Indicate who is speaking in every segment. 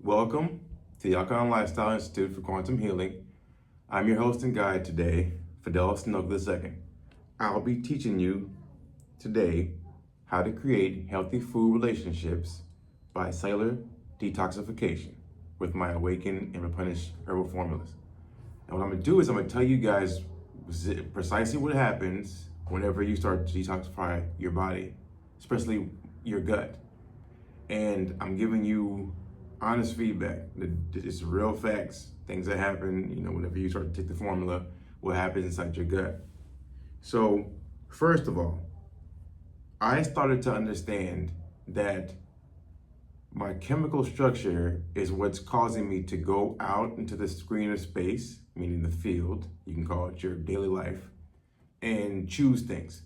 Speaker 1: Welcome to the Alkalign Lifestyle Institute for Quantum Healing. I'm your host and guide today, Fidel Snook II. I'll be teaching you today how to create healthy food relationships by cellular detoxification with my Awaken and Replenish herbal formulas. And what I'm going to do is I'm going to tell you guys precisely what happens whenever you start to detoxify your body, especially your gut. And I'm giving you honest feedback. It's real facts, things that happen, whenever you start to take the formula, what happens inside your gut. So, first of all, I started to understand that my chemical structure is what's causing me to go out into the screen of space, meaning the field, you can call it your daily life, and choose things.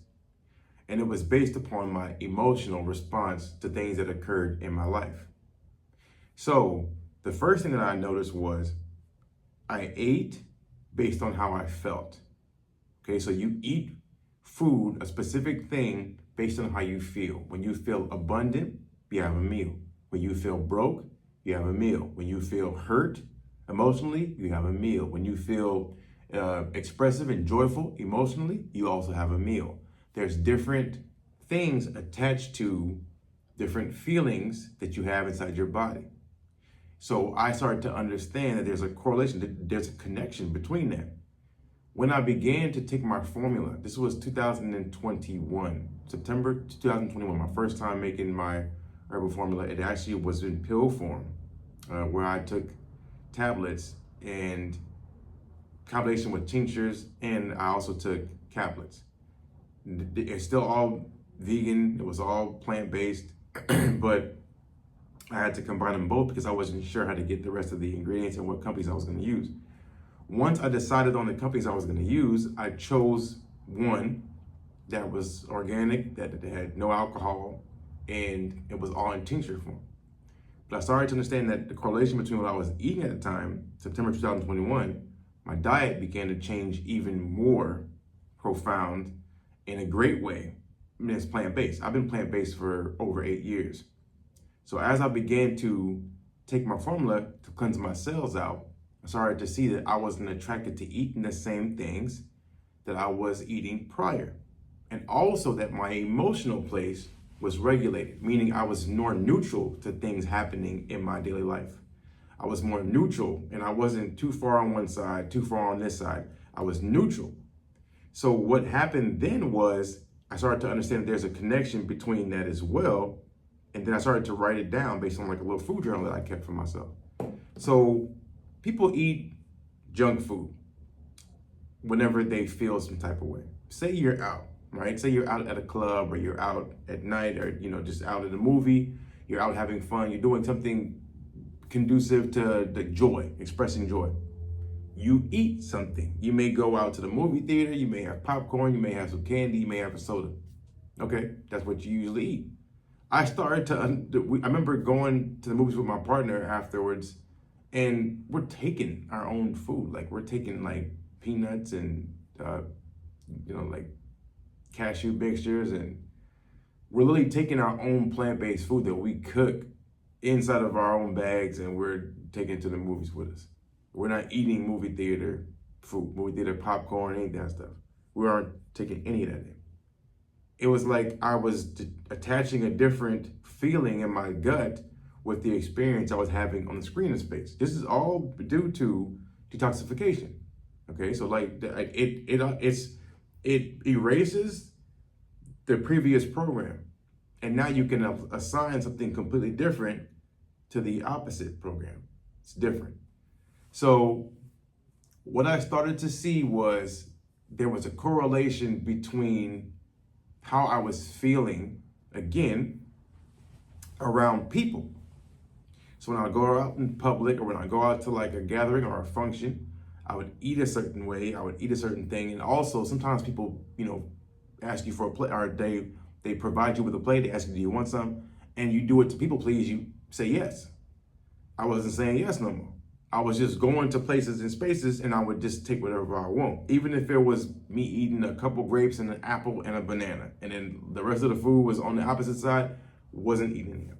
Speaker 1: And it was based upon my emotional response to things that occurred in my life. So the first thing that I noticed was I ate based on how I felt. Okay, so you eat food, a specific thing, based on how you feel. When you feel abundant, you have a meal. When you feel broke, you have a meal. When you feel hurt emotionally, you have a meal. When you feel expressive and joyful emotionally, you also have a meal. There's different things attached to different feelings that you have inside your body. So I started to understand that there's a correlation, that there's a connection between that. When I began to take my formula, this was 2021, September 2021, my first time making my herbal formula. It actually was in pill form, where I took tablets and combination with tinctures, and I also took caplets. It's still all vegan, it was all plant-based, but I had to combine them both because I wasn't sure how to get the rest of the ingredients and what companies I was going to use. Once I decided on the companies I was going to use, I chose one that was organic, that had no alcohol, and it was all in tincture form. But I started to understand that the correlation between what I was eating at the time, September 2021, my diet began to change even more profound in a great way. I mean, it's plant-based. I've been plant-based for over 8 years. So as I began to take my formula to cleanse my cells out, I started to see that I wasn't attracted to eating the same things that I was eating prior. And also that my emotional place was regulated, meaning I was more neutral to things happening in my daily life. I was more neutral, and I wasn't too far on one side, too far on this side. I was neutral. So what happened then was I started to understand that there's a connection between that as well. And then I started to write it down based on like a little food journal that I kept for myself. So people eat junk food whenever they feel some type of way. Say you're out, right? Say you're out at a club, or you're out at night, or just out at a movie. You're out having fun. You're doing something conducive to the joy, expressing joy. You eat something. You may go out to the movie theater. You may have popcorn. You may have some candy. You may have a soda. Okay, that's what you usually eat. I started to, I remember going to the movies with my partner afterwards, and we're taking our own food. Like we're taking like peanuts and, like cashew mixtures, and we're literally taking our own plant-based food that we cook inside of our own bags, and we're taking it to the movies with us. We're not eating movie theater food, movie theater popcorn, any of that stuff. We aren't taking any of that in. It was like I was attaching a different feeling in my gut with the experience I was having on the screen of space. This is all due to detoxification. Okay, so like it erases the previous program, and now you can assign something completely different to the opposite program. It's different. So what I started to see was there was a correlation between how I was feeling, again, around people. So when I go out in public, or when I go out to like a gathering or a function, I would eat a certain way, I would eat a certain thing. And also sometimes people, ask you for a plate, or they provide you with a plate, they ask you, do you want some? And you do it to people please, you say yes. I wasn't saying yes no more. I was just going to places and spaces, and I would just take whatever I want. Even if it was me eating a couple grapes and an apple and a banana, and then the rest of the food was on the opposite side, wasn't eating it.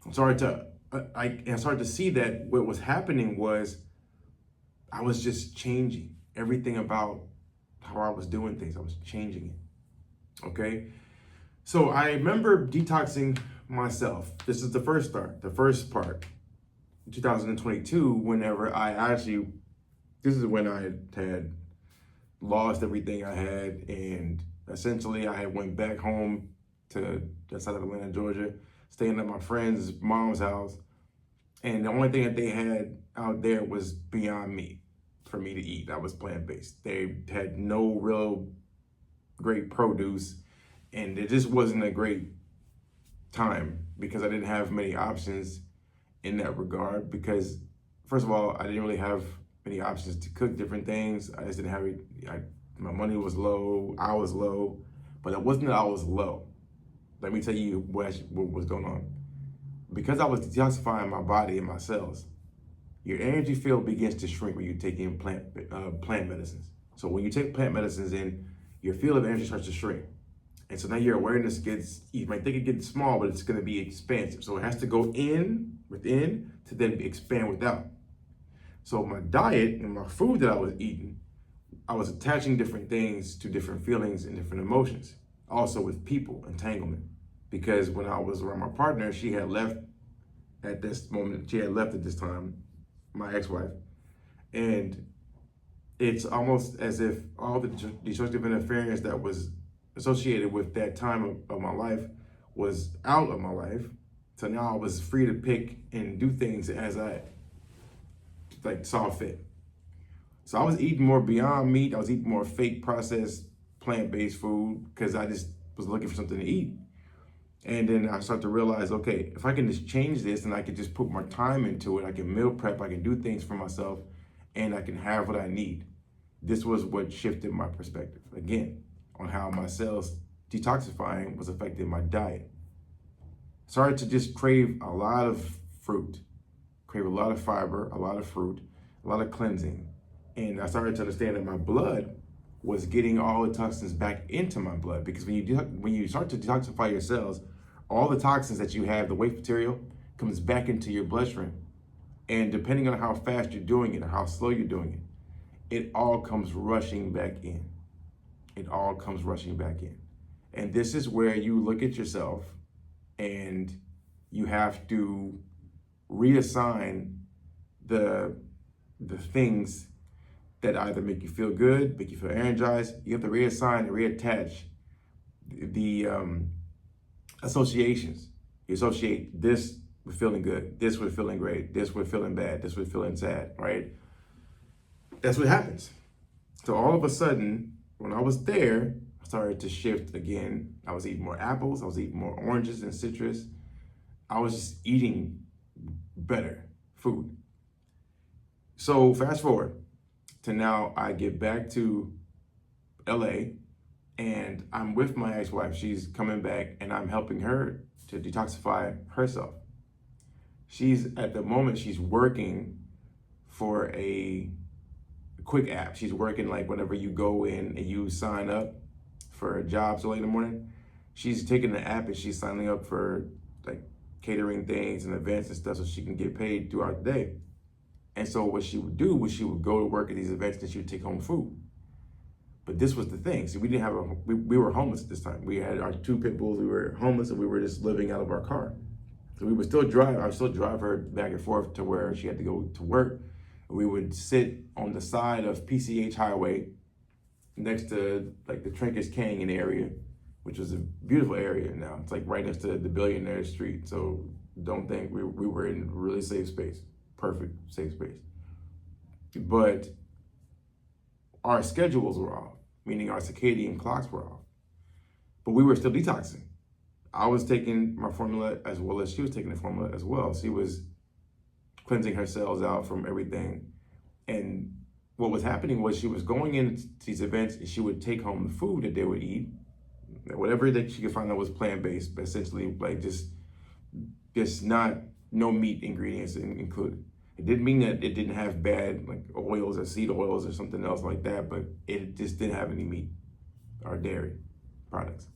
Speaker 1: I started to I started to see that what was happening was I was just changing everything about how I was doing things. I was changing it. Okay. So I remember detoxing myself. This is the first part, 2022, whenever this is when I had lost everything I had, and essentially I went back home to the side of Atlanta, Georgia, staying at my friend's mom's house. And the only thing that they had out there was Beyond Meat for me to eat. That was plant-based. They had no real great produce, and it just wasn't a great time because I didn't have many options in that regard. Because first of all, I didn't really have many options to cook different things. I just didn't have it. My money was low. I was low, but it wasn't that I was low. Let me tell you what was going on. Because I was detoxifying my body and my cells, your energy field begins to shrink when you take in plant medicines. So when you take plant medicines in, your field of energy starts to shrink. And so now your awareness you might think it gets small, but it's going to be expansive. So it has to go within, to then expand without. So my diet and my food that I was eating, I was attaching different things to different feelings and different emotions. Also with people, entanglement. Because when I was around my partner, she had left at this moment. She had left at this time, my ex-wife. And it's almost as if all the destructive interference that was associated with that time of my life was out of my life. So now I was free to pick and do things as I saw fit. So I was eating more Beyond Meat. I was eating more fake processed plant-based food because I just was looking for something to eat. And then I started to realize, okay, if I can just change this and I can just put more time into it, I can meal prep, I can do things for myself, and I can have what I need. This was what shifted my perspective, again, on how my cells detoxifying was affecting my diet. Started to just crave a lot of fruit, crave a lot of fiber, a lot of fruit, a lot of cleansing. And I started to understand that my blood was getting all the toxins back into my blood, because when you start to detoxify your cells, all the toxins that you have, the waste material, comes back into your bloodstream. And depending on how fast you're doing it or how slow you're doing it, it all comes rushing back in. It all comes rushing back in. And this is where you look at yourself and you have to reassign the things that either make you feel good, make you feel energized. You have to reassign and reattach the associations. You associate this with feeling good, this with feeling great, this with feeling bad, this with feeling sad, right? That's what happens. So all of a sudden, when I was there, I started to shift again. I was eating more apples, I was eating more oranges and citrus. I was just eating better food. So fast forward to now, I get back to LA and I'm with my ex-wife. She's coming back and I'm helping her to detoxify herself. At the moment, she's working for a quick app. She's working like whenever you go in and you sign up for a job so late in the morning, she's taking the app and she's signing up for like catering things and events and stuff so she can get paid throughout the day. And so what she would do was she would go to work at these events and she would take home food. But this was the thing. See, we didn't have we were homeless at this time. We had our 2 pit bulls. We were homeless and we were just living out of our car. So we would still drive. I would still drive her back and forth to where she had to go to work. We would sit on the side of PCH Highway next to like the Trinkets Canyon area, which was a beautiful area now. It's like right next to the Billionaire Street. So don't think we were in really safe space. Perfect safe space. But our schedules were off, meaning our circadian clocks were off. But we were still detoxing. I was taking my formula as well as she was taking the formula as well. She was cleansing her cells out from everything. And what was happening was she was going into these events and she would take home the food that they would eat, whatever that she could find that was plant-based, but essentially like just no meat ingredients included. It didn't mean that it didn't have bad like oils or seed oils or something else like that, but it just didn't have any meat or dairy products.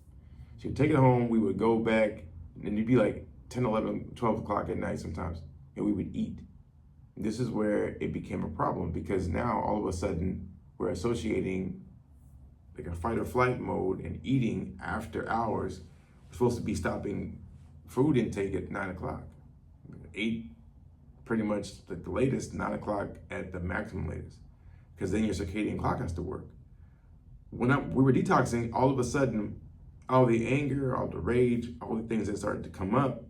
Speaker 1: She would take it home, we would go back, and it'd be like 10, 11, 12 o'clock at night sometimes, and we would eat. This is where it became a problem, because now all of a sudden we're associating like a fight or flight mode and eating after hours. We're supposed to be stopping food intake at 9 o'clock. 8, pretty much like the latest, 9 o'clock at the maximum latest, because then your circadian clock has to work. When we were detoxing, all of a sudden, all the anger, all the rage, all the things that started to come up,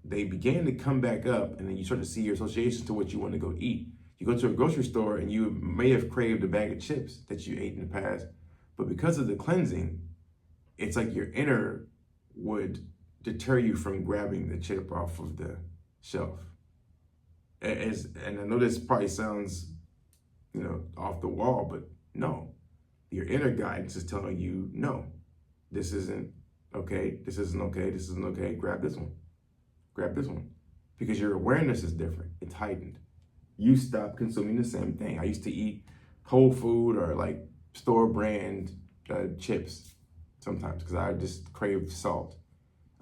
Speaker 1: they began to come back up, and then you start to see your associations to what you want to go eat. You go to a grocery store and you may have craved a bag of chips that you ate in the past, but because of the cleansing, it's like your inner would deter you from grabbing the chip off of the shelf. And I know this probably sounds, off the wall, but no. Your inner guidance is telling you, no, this isn't okay, this isn't okay, this isn't okay, grab this one. Grab this one. Because your awareness is different, it's heightened. You stop consuming the same thing. I used to eat whole food or like store brand chips sometimes because I just craved salt.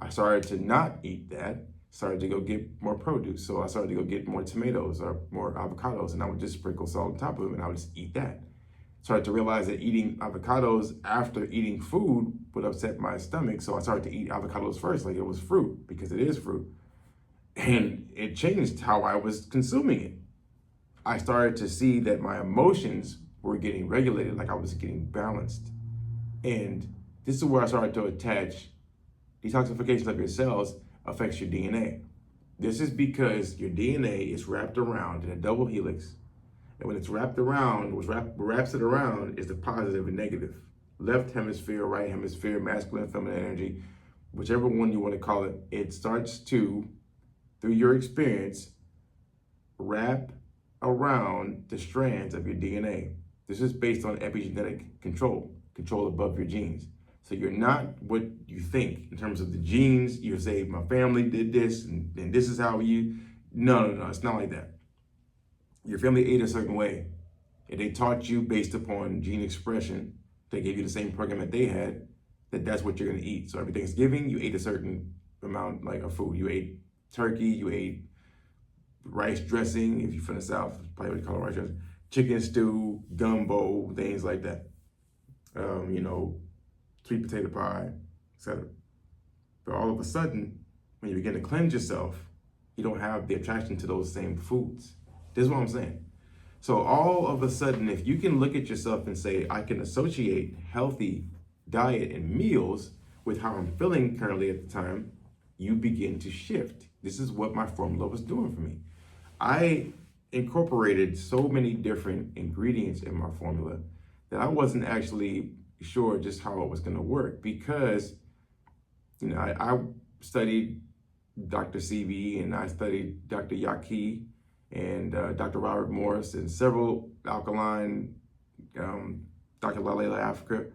Speaker 1: I started to not eat that, started to go get more produce. So I started to go get more tomatoes or more avocados, and I would just sprinkle salt on top of them and I would just eat that. Started to realize that eating avocados after eating food would upset my stomach, so I started to eat avocados first like it was fruit, because it is fruit. And it changed how I was consuming it. I started to see that my emotions were getting regulated, like I was getting balanced. And this is where I started to attach detoxification of your cells affects your DNA. This is because your DNA is wrapped around in a double helix. And when it's wrapped around, what wraps it around is the positive and negative. Left hemisphere, right hemisphere, masculine, feminine energy, whichever one you want to call it, it starts to, through your experience, wrap around the strands of your DNA. This is based on epigenetic control above your genes. So you're not what you think in terms of the genes. You say, my family did this, and this is how you, no, it's not like that. Your family ate a certain way, and they taught you based upon gene expression. They gave you the same program that they had, that's what you're gonna eat. So every Thanksgiving, you ate a certain amount of food. You ate turkey, you ate rice dressing, if you're from the South, probably what you call it rice dressing, chicken stew, gumbo, things like that. Sweet potato pie, etc. But all of a sudden, when you begin to cleanse yourself, you don't have the attraction to those same foods. This is what I'm saying. So all of a sudden, if you can look at yourself and say, I can associate healthy diet and meals with how I'm feeling currently at the time, you begin to shift. This is what my formula was doing for me. I incorporated so many different ingredients in my formula that I wasn't actually sure just how it was going to work, because I studied Dr. CB and I studied Dr. Yaki and Dr. Robert Morris and several Alkalign, Dr. Lale Africa,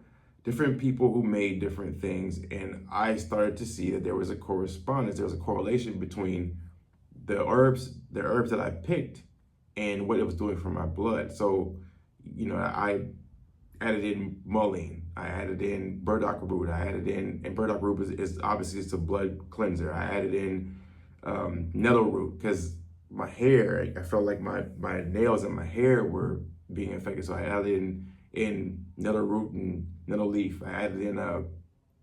Speaker 1: different people who made different things, and I started to see that there was a correspondence, there was a correlation between the herbs that I picked and what it was doing for my blood. So, I added in mullein, I added in burdock root, and burdock root is obviously it's a blood cleanser. I added in nettle root because my hair, I felt like my nails and my hair were being affected. So I added in nettle root and nettle leaf. I added in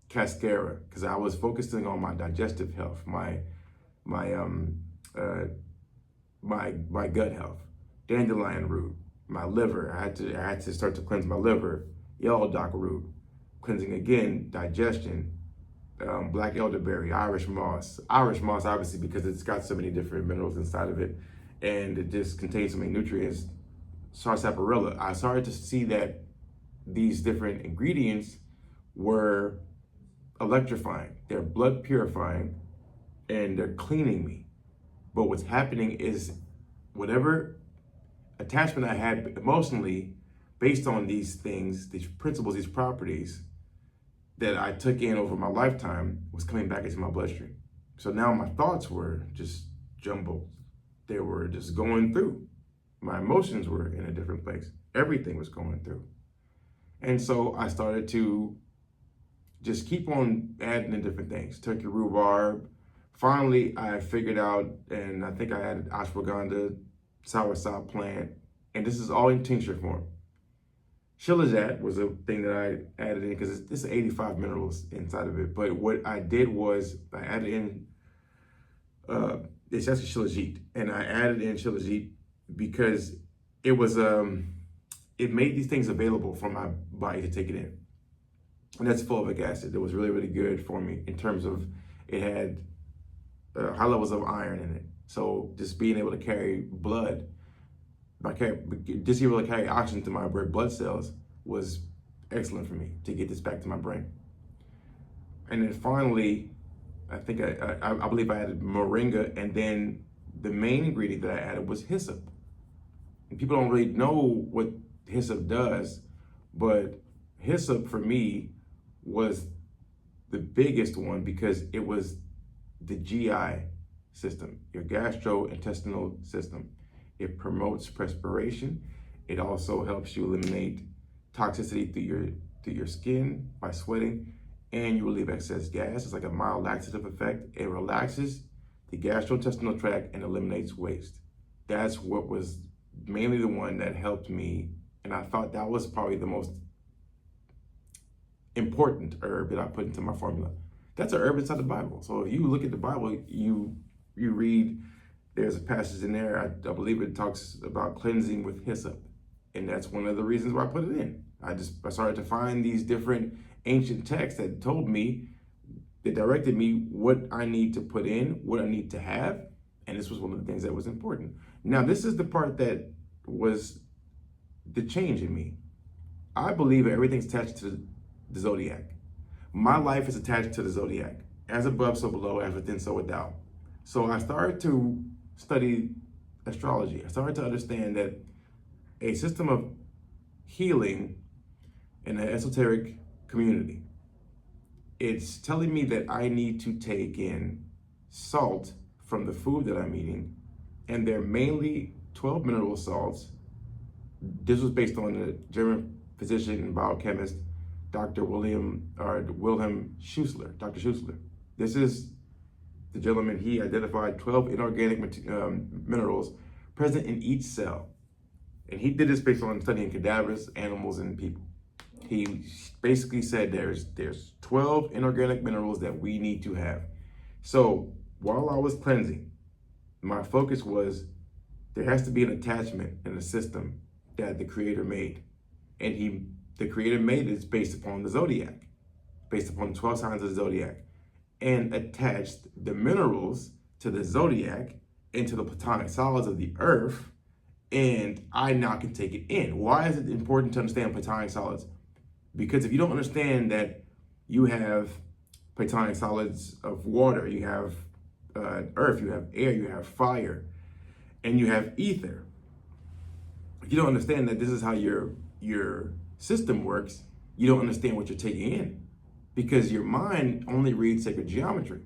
Speaker 1: cascara because I was focusing on my digestive health, my gut health. Dandelion root, my liver. I had to start to cleanse my liver. Yellow dock root, cleansing again, digestion. Black elderberry, Irish moss. Irish moss, obviously, because it's got so many different minerals inside of it, and it just contains so many nutrients. Sarsaparilla. I started to see that these different ingredients were electrifying. They're blood purifying, and they're cleaning me. But what's happening is whatever attachment I had emotionally based on these things, these principles, these properties that I took in over my lifetime was coming back into my bloodstream. So now my thoughts were just jumbled. They were just going through. My emotions were in a different place. Everything was going through. And so I started to just keep on adding in different things. Turkey rhubarb, Finally, I figured out, and I think I added ashwagandha, soursop plant, and this is all in tincture form. Shilajit was a thing that I added in because it's 85 minerals inside of it. But what I did was I added in, it's actually Shilajit, and I added in Shilajit because it was, it made these things available for my body to take it in. And that's fulvic acid. It was really, really good for me in terms of it had high levels of iron in it. So just being able to carry blood, just be able to carry oxygen to my red blood cells was excellent for me to get this back to my brain. And then finally, I think I believe I added moringa, and then the main ingredient that I added was hyssop. And people don't really know what hyssop does, but hyssop for me was the biggest one because it was the GI system, your gastrointestinal system. It promotes perspiration. It also helps you eliminate toxicity through your skin by sweating, and you relieve excess gas. It's like a mild laxative effect. It relaxes the gastrointestinal tract and eliminates waste. That's what was mainly the one that helped me, and I thought that was probably the most important herb that I put into my formula. That's an herb inside the Bible. So if you look at the Bible, you read, there's a passage in there, I believe it talks about cleansing with hyssop. And that's one of the reasons why I put it in. I started to find these different ancient texts that told me, that directed me what I need to put in, what I need to have. And this was one of the things that was important. Now, this is the part that was the change in me. I believe everything's attached to the zodiac. My life is attached to the zodiac. As above, so below, as within, so without. So I started to study astrology. I started to understand that a system of healing in an esoteric community, it's telling me that I need to take in salt from the food that I'm eating, and they're mainly 12 mineral salts. This was based on the German physician and biochemist, Dr. Wilhelm Schussler, Dr. Schussler. This is the gentleman, he identified 12 inorganic minerals present in each cell. And he did this based on studying cadavers, animals, and people. He basically said there's 12 inorganic minerals that we need to have. So while I was cleansing, my focus was there has to be an attachment in the system that the Creator made. And the Creator made it based upon the zodiac, based upon the 12 signs of the zodiac, and attached the minerals to the zodiac into the platonic solids of the earth, and I now can take it in. Why is it important to understand platonic solids? Because if you don't understand that you have platonic solids of water, you have earth, you have air, you have fire, and you have ether. If you don't understand that this is how your system works, you don't understand what you're taking in, because your mind only reads sacred geometry.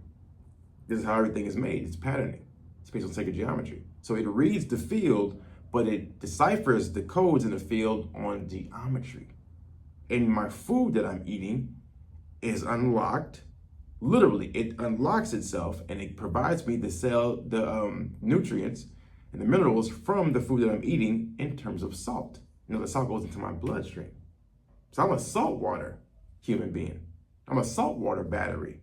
Speaker 1: This is how everything is made. It's patterning. It's based on sacred geometry. So it reads the field, but it deciphers the codes in the field on geometry. And my food that I'm eating is unlocked. Literally, it unlocks itself, and it provides me the nutrients and the minerals from the food that I'm eating in terms of salt. The salt goes into my bloodstream. So I'm a saltwater human being. I'm a saltwater battery.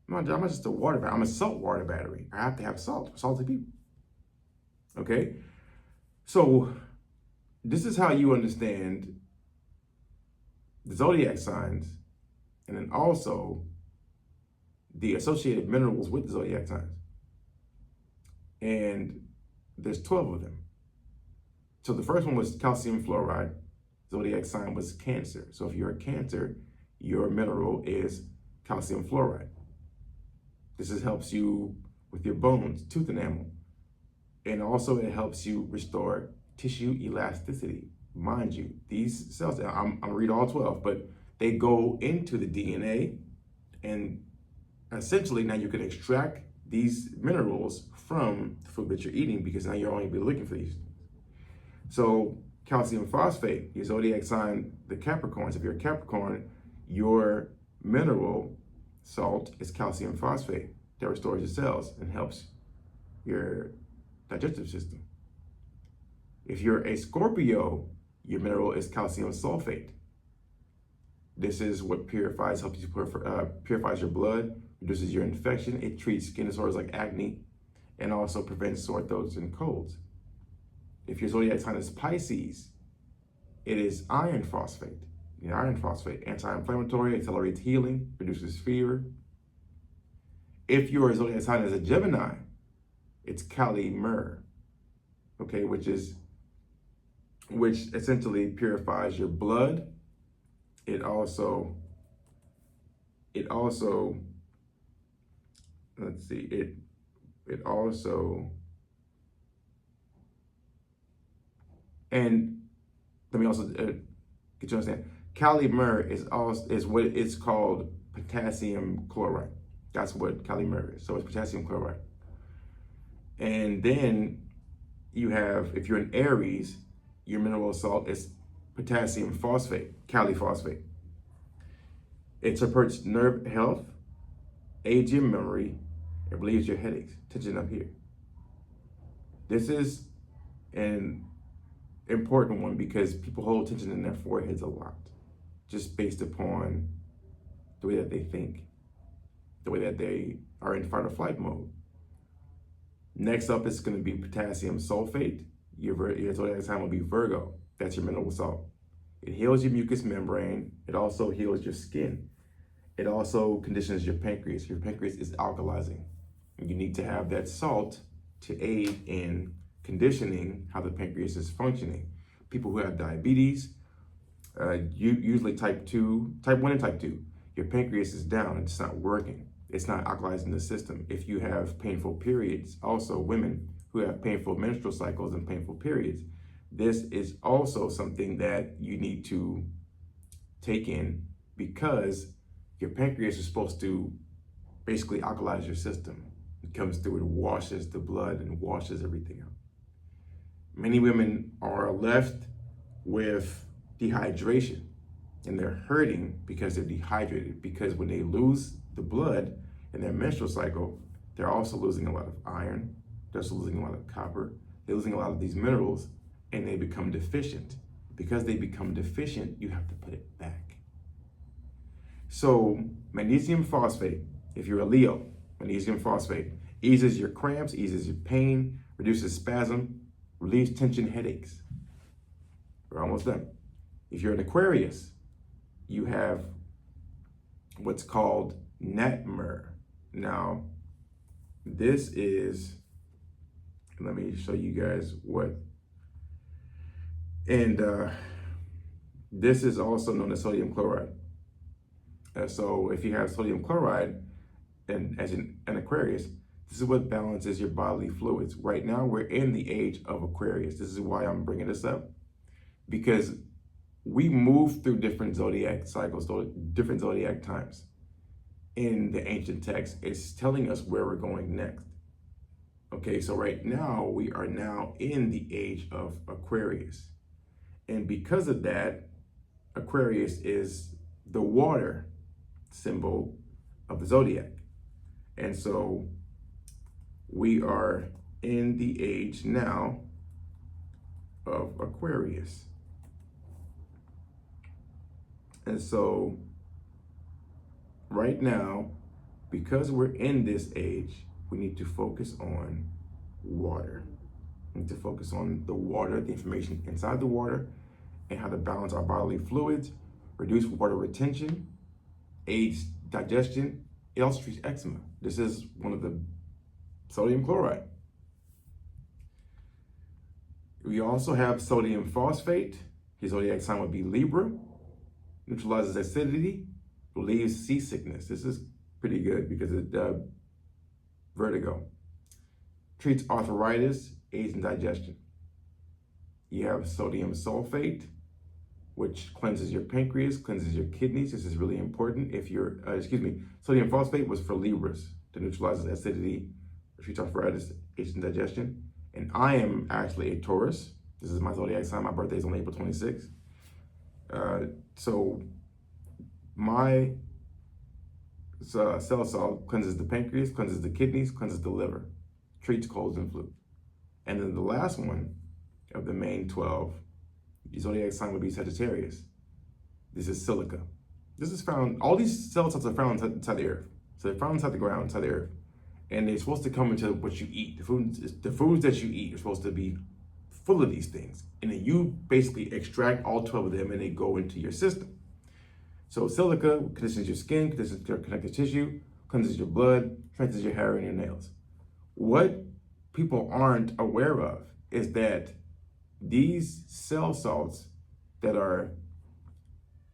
Speaker 1: I'm not just a water battery. I'm a saltwater battery. I have to have salt for salty people. Okay? So this is how you understand the zodiac signs, and then also the associated minerals with the zodiac signs. And there's 12 of them. So the first one was calcium fluoride. Zodiac sign was Cancer. So if you're a Cancer, your mineral is calcium fluoride. This helps you with your bones, tooth enamel. And also it helps you restore tissue elasticity. Mind you, these cells, I'm gonna read all 12, but they go into the DNA, and essentially now you can extract these minerals from the food that you're eating, because now you're only be looking for these. So calcium phosphate, your zodiac sign, the Capricorns. If you're a Capricorn, your mineral salt is calcium phosphate. that restores your cells and helps your digestive system. If you're a Scorpio, your mineral is calcium sulfate. This is what purifies, helps you purifies your blood, reduces your infection. It treats skin disorders like acne, and also prevents sore throats and colds. If your zodiac sign is Pisces, it is iron phosphate. Iron phosphate, anti-inflammatory, accelerates healing, reduces fever. If your zodiac sign is a Gemini, it's Kali myrrh, okay, which essentially purifies your blood. It also, let's see, it also, and let me also get you to understand, Kali myrrh is what it's called potassium chloride. That's what Kali myrrh is. So it's potassium chloride. And then you have, if you're an Aries, your mineral salt is potassium phosphate, Kali phosphate. It supports nerve health, aids your memory, it relieves your headaches, tension up here. This is an important one because people hold tension in their foreheads a lot, just based upon the way that they think, the way that they are in fight or flight mode. Next up is going to be potassium sulfate. Your zodiac sign will be Virgo. That's your mineral salt. It heals your mucous membrane. It also heals your skin. It also conditions your pancreas. Your pancreas is alkalizing. You need to have that salt to aid in conditioning how the pancreas is functioning. People who have diabetes, usually type 1 and type 2, your pancreas is down, it's not working. It's not alkalizing the system. If you have painful periods, also women who have painful menstrual cycles and painful periods, this is also something that you need to take in because your pancreas is supposed to basically alkalize your system. It comes through, it washes the blood and washes everything out. Many women are left with dehydration and they're hurting because they're dehydrated, because when they lose the blood in their menstrual cycle, they're also losing a lot of iron, they're also losing a lot of copper, they're losing a lot of these minerals, and they become deficient. Because they become deficient, you have to put it back. So magnesium phosphate, if you're a Leo, magnesium phosphate eases your cramps, eases your pain, reduces spasm, relieves tension, headaches. We're almost done. If you're an Aquarius, you have what's called nat myrrh. Now, this is, let me show you guys what, and this is also known as sodium chloride. So if you have sodium chloride, and as an Aquarius, this is what balances your bodily fluids. Right now, we're in the age of Aquarius. This is why I'm bringing this up, because we move through different zodiac cycles, different zodiac times. In the ancient text, it's telling us where we're going next. Okay, so right now, we are now in the age of Aquarius. And because of that, Aquarius is the water symbol of the zodiac. And so we are in the age now of Aquarius. And so right now, because we're in this age, we need to focus on water. We need to focus on the water, the information inside the water, and how to balance our bodily fluids, reduce water retention, aids digestion. It also treats eczema. This is one of the sodium chloride. We also have sodium phosphate. His zodiac sign would be Libra. Neutralizes acidity, relieves seasickness. This is pretty good because it vertigo. Treats arthritis, aids in digestion. You have sodium sulfate, which cleanses your pancreas, cleanses your kidneys. This is really important. If you're, sodium phosphate was for Libras, to neutralize acidity, treats arthritis, aids in digestion. And I am actually a Taurus. This is my zodiac sign. My birthday is on April 26th. So my cell salt cleanses the pancreas, cleanses the kidneys, cleanses the liver, treats colds and flu. And then the last one of the main 12, the zodiac sign would be Sagittarius. This is silica. This is found, all these cell salts are found inside the earth. So they're found inside the ground, inside the earth. And they're supposed to come into what you eat. The foods that you eat are supposed to be full of these things. And then you basically extract all 12 of them and they go into your system. So silica conditions your skin, conditions your connective tissue, cleanses your blood, strengthens your hair and your nails. What people aren't aware of is that these cell salts that are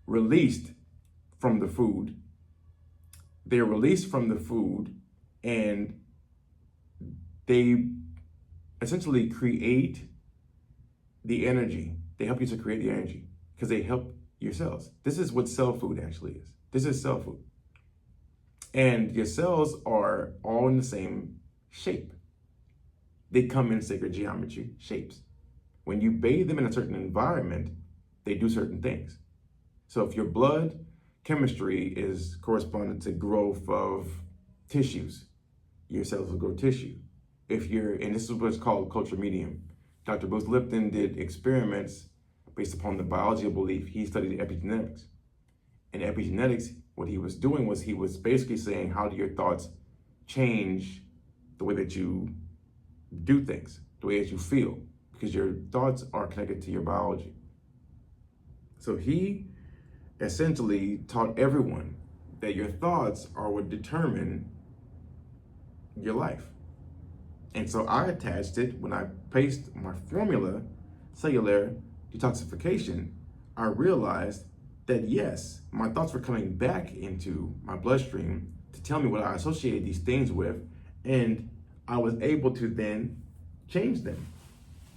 Speaker 1: released from the food, they're released from the food and they essentially create the energy. They help you to create the energy because they help your cells. This is what cell food actually is. This is cell food. And your cells are all in the same shape. They come in sacred geometry shapes. When you bathe them in a certain environment, they do certain things. So if your blood chemistry is corresponding to growth of tissues, your cells will grow tissue. If you're, and this is what's called culture medium. Dr. Bruce Lipton did experiments based upon the biology of belief. He studied epigenetics. In epigenetics, what he was doing was he was basically saying, how do your thoughts change the way that you do things, the way that you feel? Because your thoughts are connected to your biology. So he essentially taught everyone that your thoughts are what determine your life. And so I attached it when I placed my formula, Cellular detoxification. I realized that yes, my thoughts were coming back into my bloodstream to tell me what I associated these things with, and I was able to then change them.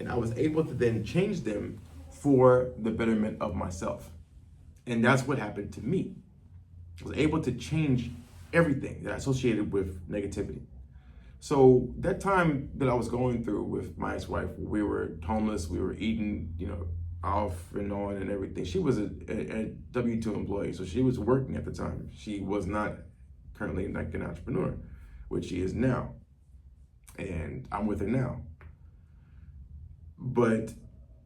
Speaker 1: And I was able to then change them for the betterment of myself. And that's what happened to me. I was able to change everything that I associated with negativity. So that time that I was going through with my ex-wife, we were homeless, we were eating, off and on and everything. She was a W-2 employee, so she was working at the time. She was not currently like an entrepreneur, which she is now. And I'm with her now. But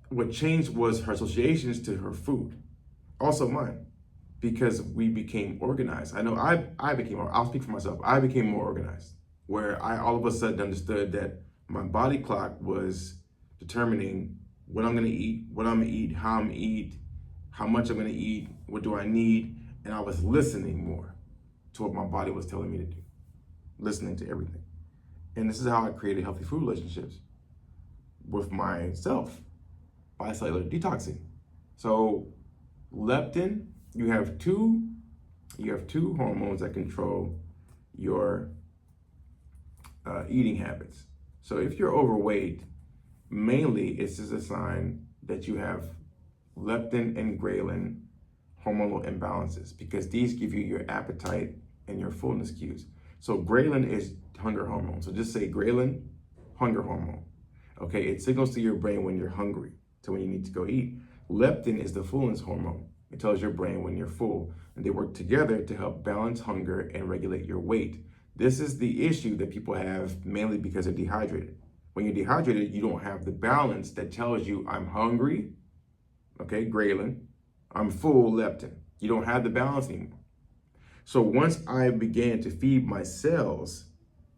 Speaker 1: what changed was her associations to her food. Also mine, because we became organized. I know I'll speak for myself. I became more organized, where I all of a sudden understood that my body clock was determining what I'm gonna eat, what I'm gonna eat, how I'm gonna eat, how much I'm gonna eat, what do I need, and I was listening more to what my body was telling me to do, listening to everything. And this is how I created healthy food relationships with myself by cellular detoxing. So leptin, you have two hormones that control your eating habits. So if you're overweight, mainly it's just a sign that you have leptin and ghrelin hormonal imbalances, because these give you your appetite and your fullness cues. So ghrelin is hunger hormone. So just say ghrelin, hunger hormone. Okay, it signals to your brain when you're hungry, to when you need to go eat. Leptin is the fullness hormone. It tells your brain when you're full, and they work together to help balance hunger and regulate your weight. This is the issue that people have mainly because they're dehydrated. When you're dehydrated, you don't have the balance that tells you I'm hungry, okay, ghrelin, I'm full, leptin. You don't have the balance anymore. So once I began to feed my cells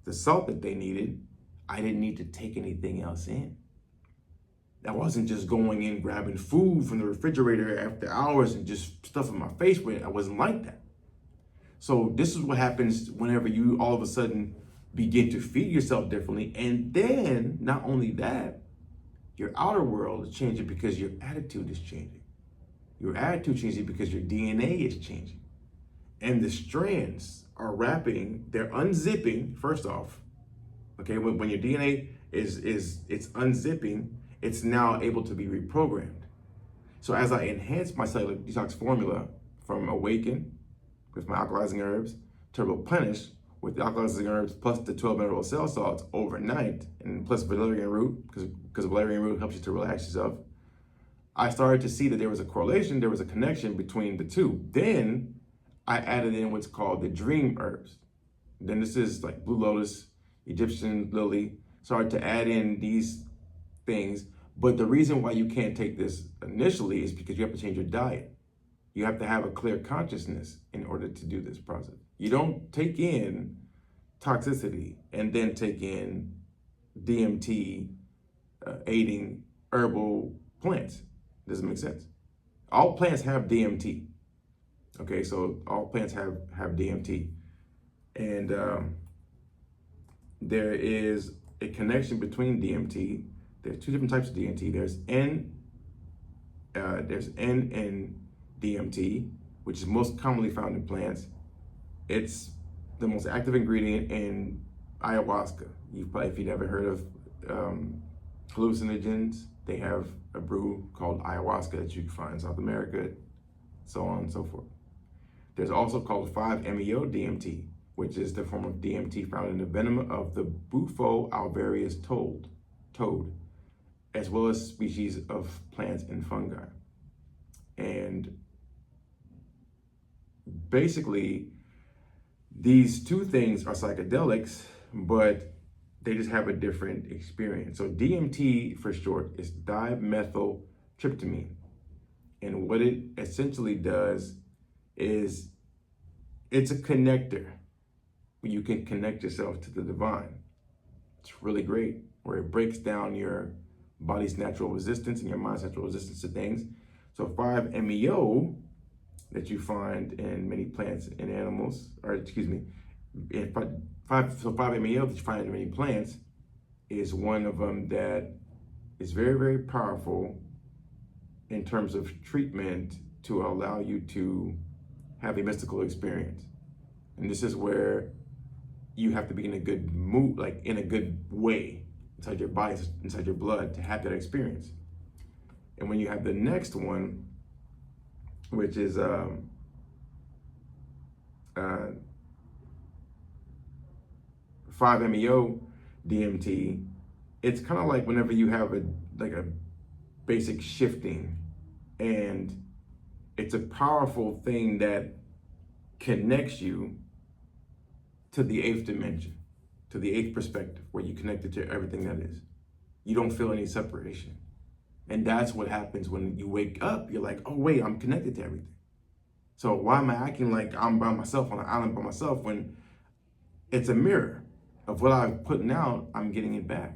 Speaker 1: the salt that they needed, I didn't need to take anything else in. I wasn't just going in grabbing food from the refrigerator after hours and just stuffing my face with it. I wasn't like that. So this is what happens whenever you all of a sudden begin to feed yourself differently. And then not only that, your outer world is changing because your attitude is changing. Your attitude changing because your DNA is changing. And the strands are wrapping, they're unzipping, first off. Okay, when your DNA it's unzipping, it's now able to be reprogrammed. So as I enhance my cellular detox formula from Awaken with my alkalizing herbs to Replenish with the alkalizing herbs plus the 12 mineral cell salts overnight, and plus valerian root, because valerian root helps you to relax yourself, I started to see that there was a correlation, there was a connection between the two. Then I added in what's called the dream herbs. Then this is like blue lotus, Egyptian lily. Started to add in these things. But the reason why you can't take this initially is because you have to change your diet. You have to have a clear consciousness in order to do this process. You don't take in toxicity and then take in DMT aiding herbal plants. Doesn't make sense. All plants have DMT. Okay, so all plants have DMT. And there is a connection between DMT. There's two different types of DMT. There's N and DMT, which is most commonly found in plants. It's the most active ingredient in ayahuasca. If you've never heard of hallucinogens, they have a brew called ayahuasca that you can find in South America, so on and so forth. There's also called 5-MeO DMT, which is the form of DMT found in the venom of the Bufo alvarius toad, as well as species of plants and fungi. And basically, these two things are psychedelics, but they just have a different experience. So DMT, for short, is dimethyltryptamine. And what it essentially does is it's a connector where you can connect yourself to the divine. It's really great, where it breaks down your body's natural resistance and your mind's natural resistance to things. So 5-MeO that you find in many plants and animals, or excuse me, 5-MeO that you find in many plants is one of them that is very, very powerful in terms of treatment to allow you to have a mystical experience. And this is where you have to be in a good mood, like in a good way, inside your body, inside your blood, to have that experience. And when you have the next one, which is 5-MeO DMT, it's kind of like whenever you have a basic shifting, and it's a powerful thing that connects you to the 8th dimension, to the 8th perspective, where you connected to everything that is. You don't feel any separation. And that's what happens when you wake up. You're like, oh wait, I'm connected to everything. So why am I acting like I'm by myself on an island by myself when it's a mirror of what I'm putting out, I'm getting it back.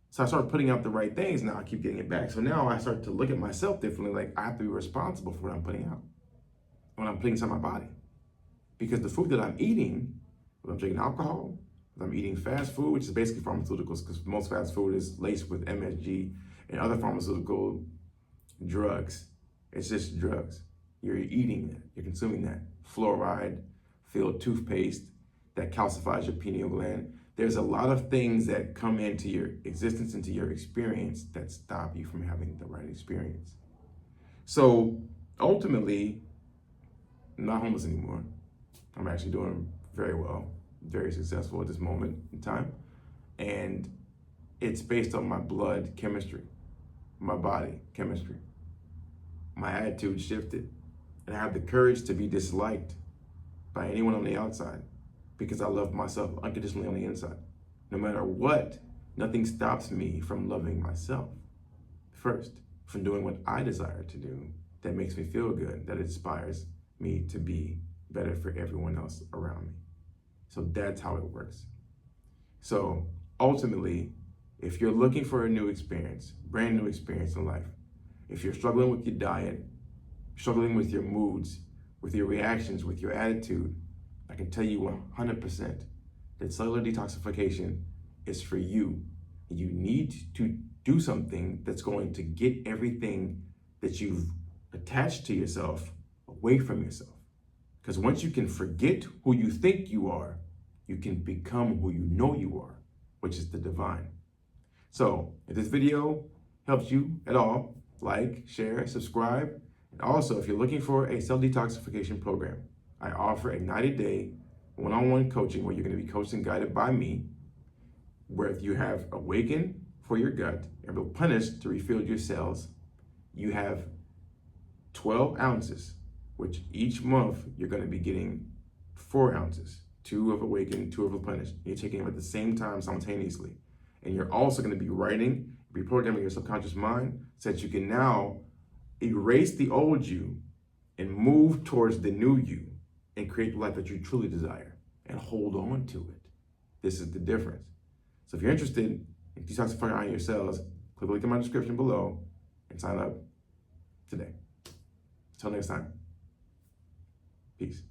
Speaker 1: So I start putting out the right things, now I keep getting it back. So now I start to look at myself differently, like I have to be responsible for what I'm putting out, what I'm putting inside my body. Because the food that I'm eating, if I'm drinking alcohol, if I'm eating fast food, which is basically pharmaceuticals, because most fast food is laced with MSG and other pharmaceutical drugs. It's just drugs. You're eating that, you're consuming that. Fluoride-filled toothpaste that calcifies your pineal gland. There's a lot of things that come into your existence, into your experience, that stop you from having the right experience. So ultimately, I'm not homeless anymore. I'm actually doing very well, very successful at this moment in time. And it's based on my blood chemistry, my body chemistry. My attitude shifted, and I have the courage to be disliked by anyone on the outside because I love myself unconditionally on the inside. No matter what, nothing stops me from loving myself first, from doing what I desire to do that makes me feel good, that inspires me to be better for everyone else around me. So that's how it works. So ultimately, if you're looking for a new experience, brand new experience in life, if you're struggling with your diet, struggling with your moods, with your reactions, with your attitude, I can tell you 100% that cellular detoxification is for you. You need to do something that's going to get everything that you've attached to yourself away from yourself. Because once you can forget who you think you are, you can become who you know you are, which is the divine. So if this video helps you at all, like, share, subscribe. And also, if you're looking for a cell detoxification program, I offer a 90-day one-on-one coaching where you're going to be coached and guided by me, where if you have awakened for your gut and replenished to refill your cells, you have 12 ounces which each month you're going to be getting 4 ounces, 2 of awakened, 2 of replenished. You're taking them at the same time simultaneously. And you're also going to be writing, reprogramming your subconscious mind so that you can now erase the old you and move towards the new you and create the life that you truly desire and hold on to it. This is the difference. So if you're interested in detoxifying your cells, click the link in my description below and sign up today. Until next time, peace.